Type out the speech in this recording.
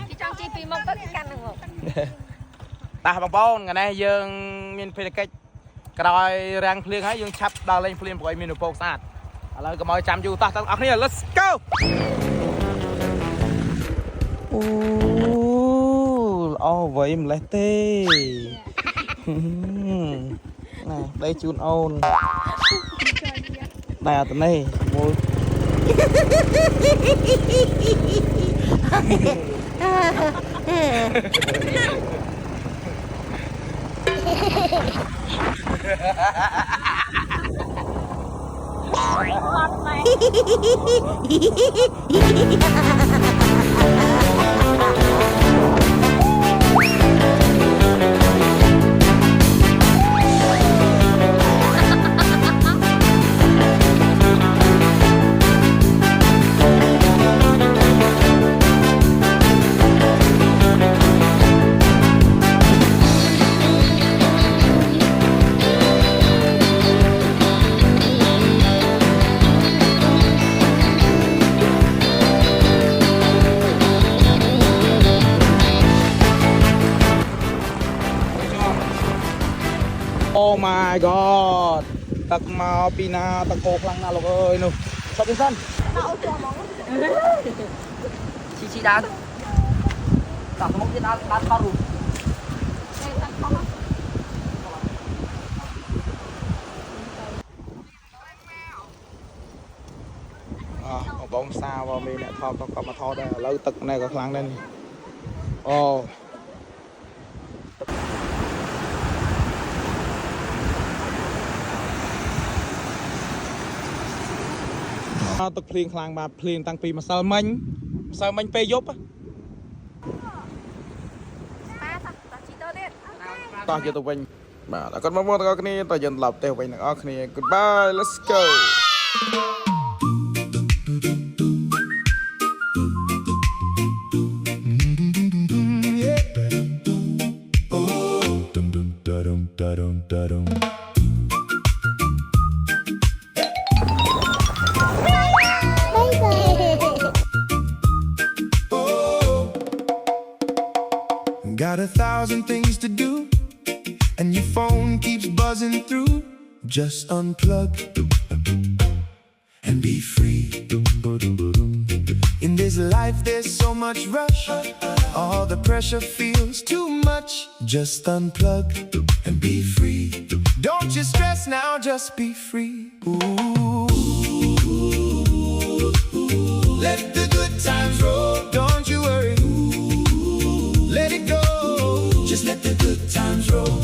Chị trong chi phí mong tất cả năng ngộ. Ta bằng bông ngày nay dương miền phê cách cái đòi răng phliêng ấy dương chắp đào lên phliêng của miền phố sát là cái mồi chăm du ta tao này let's go vậy em lấy tê này đây chun ôn này tụi này mua Oh my god, tắc mau pina tắc khô khăn nào ơi nè, sao thế sân? Chị đá, tắc mông chị đá thao rồi. Bóng sao vào mình lại thao có mà thao đây, lâu tắc này có khăn lên. Oh. Tức phliêng khlang bà phliêng tăng pi mà sao manh pe dốt á ta cho tụi mình mà đã có mong muốn các này ta dần lập theo vậy nữa các này goodbye let's go Got 1,000 things to do, and your phone keeps buzzing through. Just unplug and be free. In this life there's so much rush, all the pressure feels too much. Just unplug and be free. Don't you stress now, just be free. Ooh. Let the good times roll, don't you worry. Let it go, just let the good times roll.